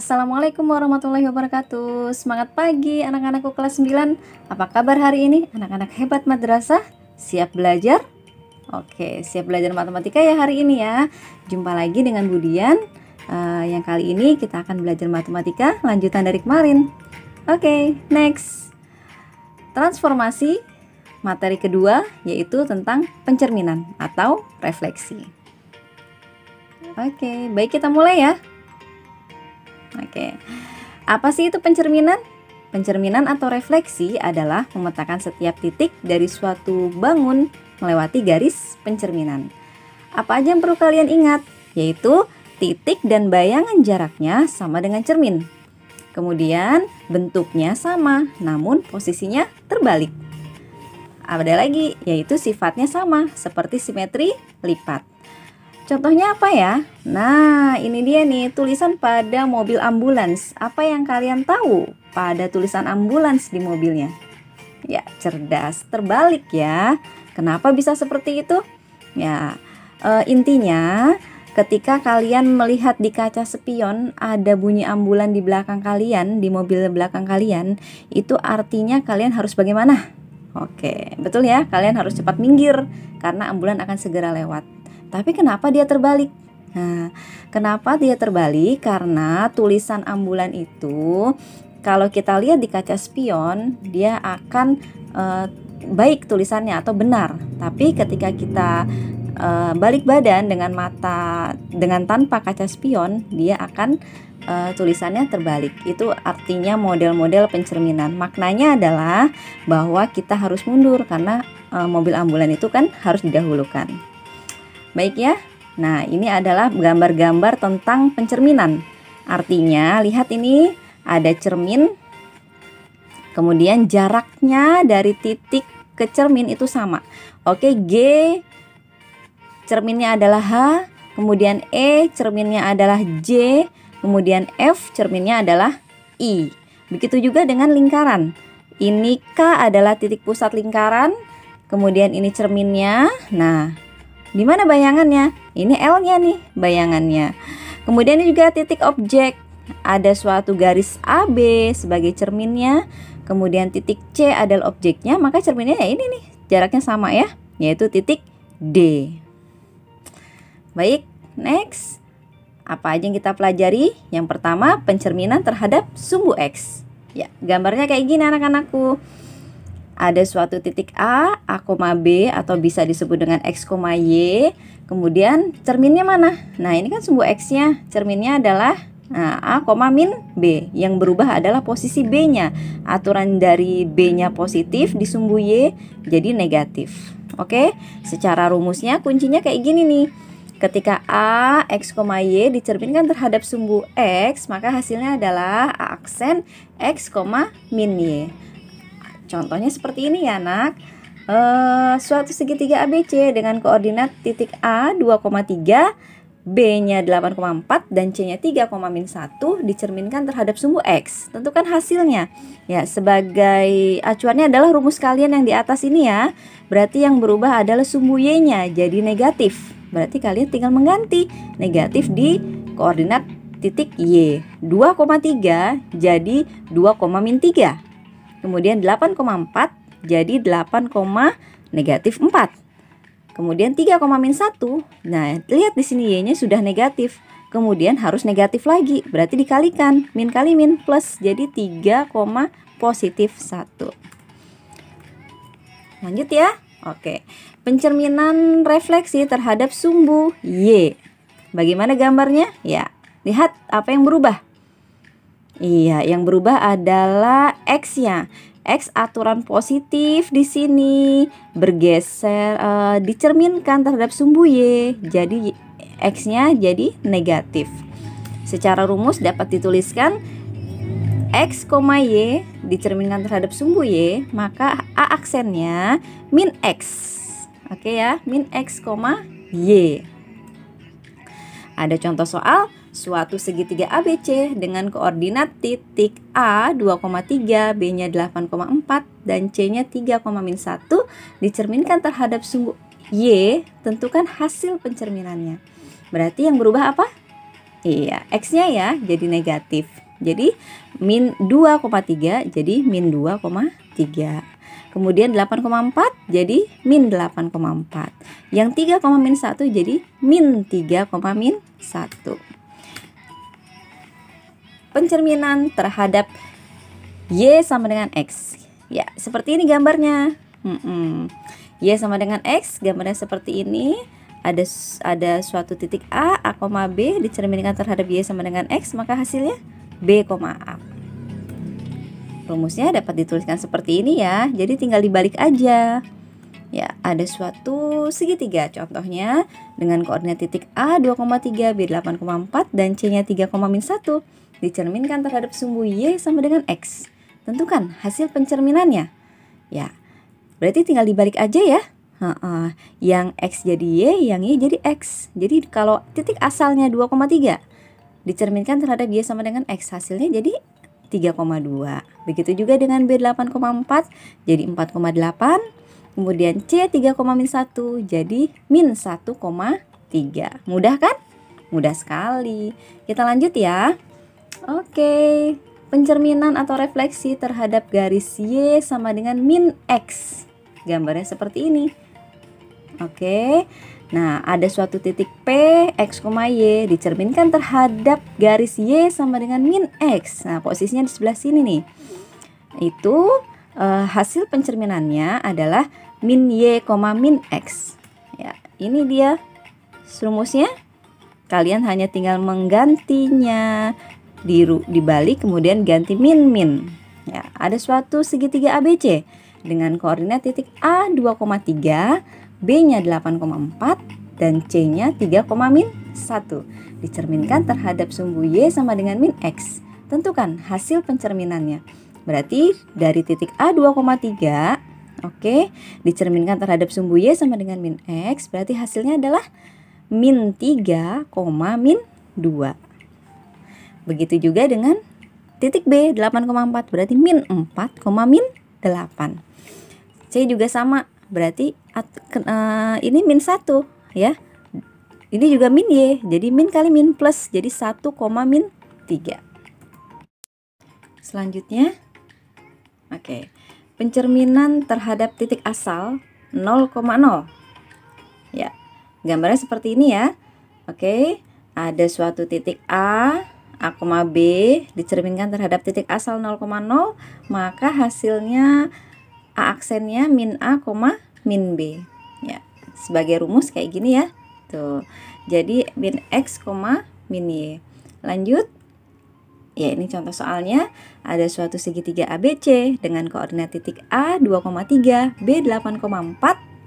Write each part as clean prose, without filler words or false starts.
Assalamualaikum warahmatullahi wabarakatuh. Semangat pagi anak-anakku kelas 9. Apa kabar hari ini? Anak-anak hebat madrasah? Siap belajar? Oke, siap belajar matematika ya hari ini ya. Jumpa lagi dengan Budian. Yang kali ini kita akan belajar matematika lanjutan dari kemarin. Oke, next. Transformasi materi kedua yaitu tentang pencerminan atau refleksi. Oke, baik kita mulai ya. Oke, apa sih itu pencerminan? Pencerminan atau refleksi adalah memetakan setiap titik dari suatu bangun melewati garis pencerminan. Apa aja yang perlu kalian ingat? Yaitu titik dan bayangan jaraknya sama dengan cermin. Kemudian bentuknya sama, namun posisinya terbalik. Ada lagi, yaitu sifatnya sama, seperti simetri lipat. Contohnya apa ya? Nah, ini dia nih tulisan pada mobil ambulans. Apa yang kalian tahu pada tulisan ambulans di mobilnya? Ya, cerdas, terbalik ya. Kenapa bisa seperti itu? Ya, intinya ketika kalian melihat di kaca spion ada bunyi ambulan di belakang kalian, di mobil belakang kalian, itu artinya kalian harus bagaimana? Oke, betul ya, kalian harus cepat minggir karena ambulan akan segera lewat. Tapi kenapa dia terbalik? Nah, kenapa dia terbalik? Karena tulisan ambulan itu kalau kita lihat di kaca spion, dia akan baik tulisannya atau benar. Tapi ketika kita balik badan dengan tanpa kaca spion, dia akan tulisannya terbalik. Itu artinya model-model pencerminan. Maknanya adalah bahwa kita harus mundur karena mobil ambulan itu kan harus didahulukan. Baik ya. Nah, ini adalah gambar-gambar tentang pencerminan. Artinya, lihat ini ada cermin. Kemudian jaraknya dari titik ke cermin itu sama. Oke, G cerminnya adalah H, kemudian E cerminnya adalah J, kemudian F cerminnya adalah I. Begitu juga dengan lingkaran. Ini K adalah titik pusat lingkaran, kemudian ini cerminnya. Nah, di mana bayangannya? Ini L-nya nih, bayangannya. Kemudian ini juga titik objek. Ada suatu garis AB sebagai cerminnya. Kemudian titik C adalah objeknya, maka cerminnya ya ini nih, jaraknya sama ya, yaitu titik D. Baik, next. Apa aja yang kita pelajari? Yang pertama, pencerminan terhadap sumbu X. Ya, gambarnya kayak gini anak-anakku. Ada suatu titik A, B atau bisa disebut dengan X, Y. Kemudian cerminnya mana? Nah, ini kan sumbu X-nya. Cerminnya adalah A, min B. Yang berubah adalah posisi B-nya. Aturan dari B-nya positif di sumbu Y jadi negatif. Oke, secara rumusnya kuncinya kayak gini nih. Ketika A, X, Y dicerminkan terhadap sumbu X, maka hasilnya adalah A aksen X, min Y. Contohnya seperti ini ya anak. Suatu segitiga ABC dengan koordinat titik A 2,3, B-nya 8,4 dan C-nya 3,-1 dicerminkan terhadap sumbu X. Tentukan hasilnya. Ya, sebagai acuannya adalah rumus kalian yang di atas ini ya. Berarti yang berubah adalah sumbu Y-nya jadi negatif. Berarti kalian tinggal mengganti negatif di koordinat titik Y. 2,3 jadi 2,-3. Kemudian 8,4 jadi 8, negatif 4. Kemudian 3, min 1. Nah, lihat di sini Y-nya sudah negatif. Kemudian harus negatif lagi. Berarti dikalikan. Min kali min plus. Jadi 3, positif 1. Lanjut ya. Oke. Pencerminan refleksi terhadap sumbu Y. Bagaimana gambarnya? Ya, lihat apa yang berubah. Iya, yang berubah adalah X-nya. X aturan positif di sini bergeser dicerminkan terhadap sumbu Y. Jadi X-nya jadi negatif. Secara rumus dapat dituliskan X, Y dicerminkan terhadap sumbu Y, maka A aksennya min X. Oke ya, min X, Y. Ada contoh soal, suatu segitiga ABC dengan koordinat titik A 2,3, B-nya 8,4 dan C-nya 3,-1 dicerminkan terhadap sumbu Y, tentukan hasil pencerminannya. Berarti yang berubah apa? Iya, X-nya ya jadi negatif. Jadi min 2,3 jadi min 2,3. Kemudian 8,4 jadi min 8,4. Yang 3,-1 jadi min 3,-1. Pencerminan terhadap Y sama dengan X. Ya, seperti ini gambarnya. Y sama dengan X, gambarnya seperti ini. Ada suatu titik A, B dicerminkan terhadap Y sama dengan X, maka hasilnya B, A. Rumusnya dapat dituliskan seperti ini ya. Jadi tinggal dibalik aja. Ya, ada suatu segitiga contohnya dengan koordinat titik A 2,3, B 8,4 dan C-nya 3,-1 dicerminkan terhadap sumbu Y sama dengan X. Tentukan hasil pencerminannya. Ya, berarti tinggal dibalik aja ya. Yang X jadi Y, yang Y jadi X. Jadi kalau titik asalnya 2,3 dicerminkan terhadap Y sama dengan X, hasilnya jadi 3,2. Begitu juga dengan B 8,4 jadi 4,8. Kemudian C 3,-1 jadi min 1,3. Mudah kan? Mudah sekali. Kita lanjut ya. Oke, pencerminan atau refleksi terhadap garis Y sama dengan min X. Gambarnya seperti ini. Oke, nah ada suatu titik P, X, Y dicerminkan terhadap garis Y sama dengan min X. Nah, posisinya di sebelah sini nih. Itu hasil pencerminannya adalah min Y, min X. Ya, ini dia rumusnya. Kalian hanya tinggal menggantinya, dibalik kemudian ganti min. Ya, ada suatu segitiga ABC dengan koordinat titik A 2,3, B-nya 8,4 dan C-nya 3,-1 dicerminkan terhadap sumbu Y sama dengan min X. Tentukan hasil pencerminannya. Berarti dari titik A 2,3, oke, dicerminkan terhadap sumbu Y sama dengan min X, berarti hasilnya adalah min 3, min 2. Begitu juga dengan titik B 8,4, berarti min 4, min 8. C juga sama, berarti ini min 1 ya. Ini juga min Y, jadi min kali min plus, jadi 1, min 3. Selanjutnya, oke, pencerminan terhadap titik asal 0,0. Ya, gambarnya seperti ini ya. Oke, ada suatu titik A, B dicerminkan terhadap titik asal 0,0, maka hasilnya A aksennya min A, min B. Ya, sebagai rumus kayak gini ya. Tuh. Jadi min X, min Y. Lanjut. Ya, ini contoh soalnya. Ada suatu segitiga ABC dengan koordinat titik A 2,3, B 8,4,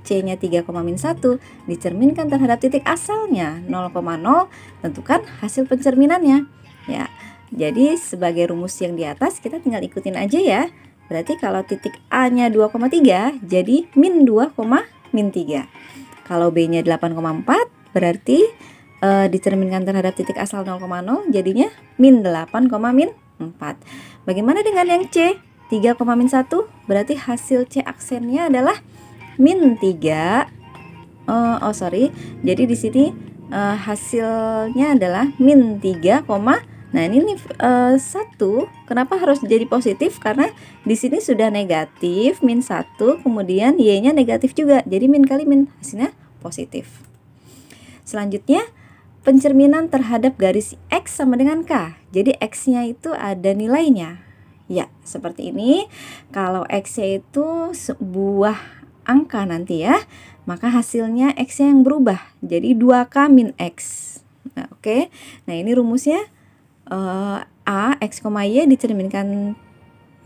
C-nya 3,-1 dicerminkan terhadap titik asalnya 0,0. Tentukan hasil pencerminannya. Ya. Jadi sebagai rumus yang di atas kita tinggal ikutin aja ya. Berarti kalau titik A-nya 2,3 jadi min 2, min 3. Kalau B-nya 8,4 berarti dicerminkan terhadap titik asal 0,0 jadinya min 8, min 4. Bagaimana dengan yang C? 3,-1 berarti hasil C aksennya adalah min 3. Jadi di sini hasilnya adalah min 3, nah ini nih 1. Kenapa harus jadi positif? Karena di sini sudah negatif min 1, kemudian Y-nya negatif juga. Jadi min kali min, hasilnya positif. Selanjutnya, pencerminan terhadap garis X sama dengan K. Jadi X-nya itu ada nilainya. Ya, seperti ini. Kalau X-nya itu sebuah angka nanti ya, maka hasilnya X-nya yang berubah. Jadi 2K min X. Nah, oke. Nah, ini rumusnya. A, X, Y dicerminkan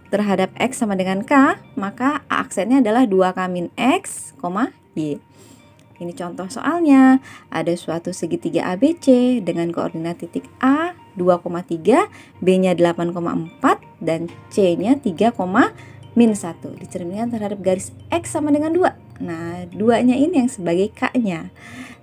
terhadap X sama dengan K, maka A aksennya adalah 2K min X, Y. Ini contoh soalnya. Ada suatu segitiga ABC dengan koordinat titik A 2,3, B-nya 8,4 dan C-nya 3,-1 dicerminkan terhadap garis X sama dengan 2. Nah, 2-nya ini yang sebagai K-nya.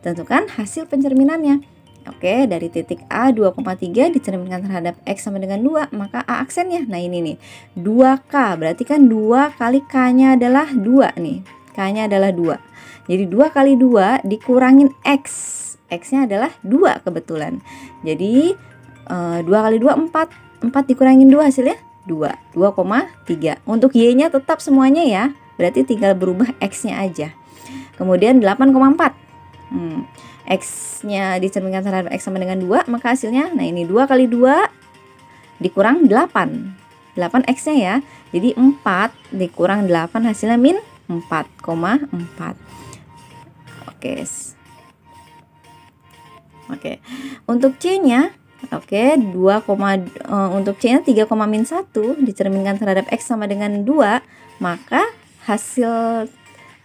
Tentukan hasil pencerminannya. Oke, dari titik A 2,3 dicerminkan terhadap X sama dengan 2, maka A aksennya. Nah, ini nih, 2K, berarti kan 2 kali K-nya adalah 2 nih. K-nya adalah 2. Jadi 2 kali 2 dikurangin X. X-nya adalah 2 kebetulan. Jadi 2 kali 2 4. 4 dikurangin 2 hasilnya 2. 2,3. Untuk Y-nya tetap semuanya ya. Berarti tinggal berubah X-nya aja. Kemudian 8,4. X-nya dicerminkan terhadap X sama dengan 2, maka hasilnya, nah ini 2 kali 2 dikurang 8. 8 X-nya ya. Jadi 4 dikurang 8 hasilnya min 4,4. Oke. Oke. Untuk C-nya, untuk C-nya 3,-1 dicerminkan terhadap X sama dengan 2, maka hasil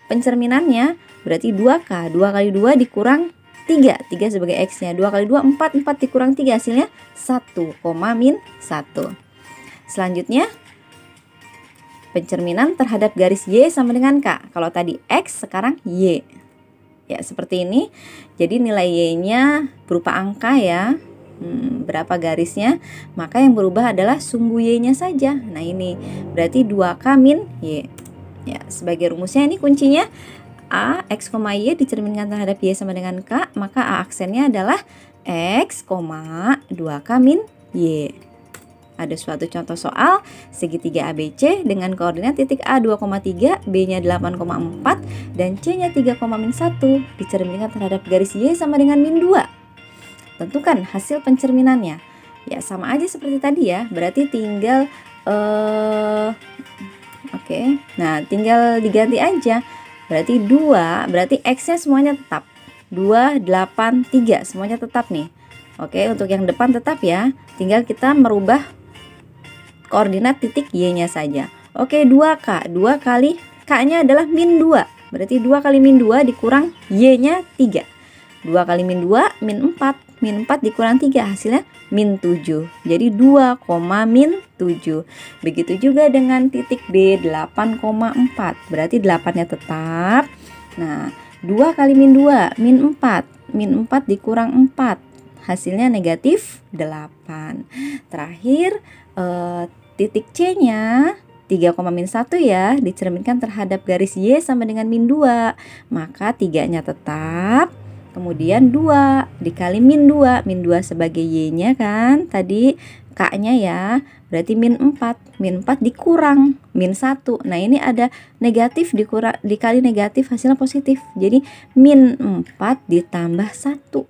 pencerminannya berarti 2K. 2 kali 2 dikurang 3. 3 sebagai X-nya. 2 kali 2 4. 4 dikurang 3 hasilnya 1,-1. Selanjutnya pencerminan terhadap garis Y sama dengan K. Kalau tadi X, sekarang Y. Ya, seperti ini. Jadi nilai Y-nya berupa angka ya. Berapa garisnya? Maka yang berubah adalah sumbu Y-nya saja. Nah, ini berarti 2K min Y. Ya, sebagai rumusnya ini kuncinya A, X, Y dicerminkan terhadap Y sama dengan K, maka A aksennya adalah X, 2K min Y. Ada suatu contoh soal segitiga ABC dengan koordinat titik A 2,3, B-nya 8,4, dan C-nya 3,-1 dicerminkan terhadap garis Y sama dengan min 2. Tentukan hasil pencerminannya. Ya, sama aja seperti tadi ya, berarti tinggal nah tinggal diganti aja. Berarti 2, berarti X-nya semuanya tetap 2, 8, 3, semuanya tetap nih. Oke, untuk yang depan tetap ya. Tinggal kita merubah koordinat titik Y-nya saja. Oke, 2K. 2 kali K-nya adalah min 2. Berarti 2 kali min 2 dikurang Y-nya 3. 2 kali min 2, min 4. Min 4 dikurang 3, hasilnya min 7. Jadi 2, min 7. Begitu juga dengan titik B 8,4. Berarti 8-nya tetap. Nah, 2 kali min 2, min 4. Min 4 dikurang 4. Hasilnya negatif 8. Terakhir, titik C-nya 3,-1 ya, dicerminkan terhadap garis Y sama dengan min 2. Maka 3-nya tetap. Kemudian 2 dikali min 2. Min 2 sebagai Y-nya kan. Tadi K-nya ya. Berarti min 4. Min 4 dikurang min 1. Nah, ini ada negatif dikali negatif hasilnya positif. Jadi min 4 ditambah 1.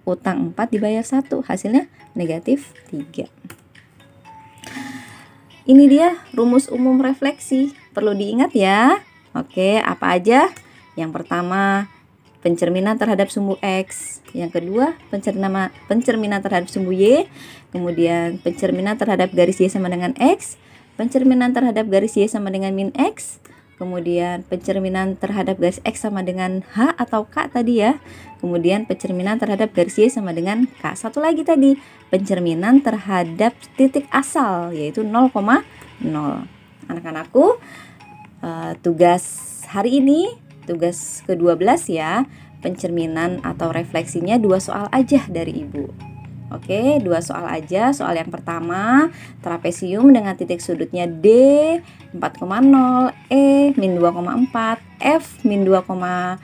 Utang 4 dibayar 1. Hasilnya negatif 3. Ini dia rumus umum refleksi. Perlu diingat ya. Oke, apa aja? Yang pertama, pencerminan terhadap sumbu X. Yang kedua, pencerminan terhadap sumbu Y. Kemudian pencerminan terhadap garis Y sama dengan X. Pencerminan terhadap garis Y sama dengan min X. Kemudian pencerminan terhadap garis X sama dengan H atau K tadi ya. Kemudian pencerminan terhadap garis Y sama dengan K. Satu lagi tadi, pencerminan terhadap titik asal, yaitu 0,0. Anak-anakku, tugas hari ini, tugas ke-12 ya, pencerminan atau refleksinya 2 soal aja dari Ibu. Oke, 2 soal aja. Soal yang pertama, trapesium dengan titik sudutnya D 4,0, E min 2,4, F min 2,-1,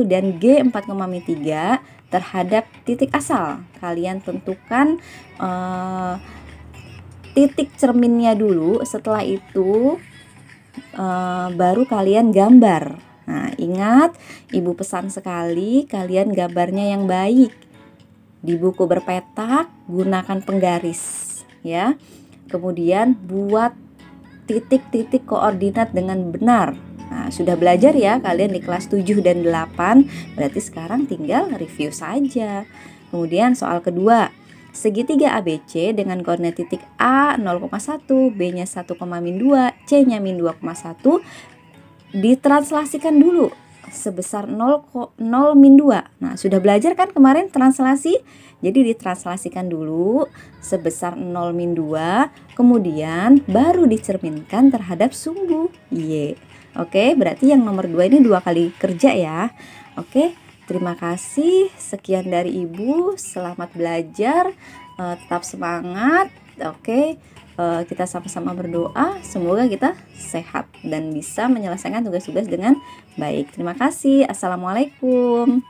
dan G 4,-3 terhadap titik asal. Kalian tentukan titik cerminnya dulu, setelah itu baru kalian gambar. Nah, ingat, Ibu pesan sekali kalian gambarnya yang baik. Di buku berpetak gunakan penggaris ya. Kemudian buat titik-titik koordinat dengan benar. Nah, sudah belajar ya kalian di kelas 7 dan 8. Berarti sekarang tinggal review saja. Kemudian soal kedua, segitiga ABC dengan koordinat titik A 0,1, B-nya 1,-2, C-nya min 2,1 ditranslasikan dulu sebesar 0 min 2. Nah, sudah belajar kan kemarin translasi? Jadi ditranslasikan dulu sebesar 0 min 2, kemudian baru dicerminkan terhadap sumbu Y. Oke, berarti yang nomor 2 ini 2 kali kerja ya. Oke, terima kasih. Sekian dari Ibu. Selamat belajar. Tetap semangat. Oke. kita sama-sama berdoa semoga kita sehat dan bisa menyelesaikan tugas-tugas dengan baik. Terima kasih. Assalamualaikum.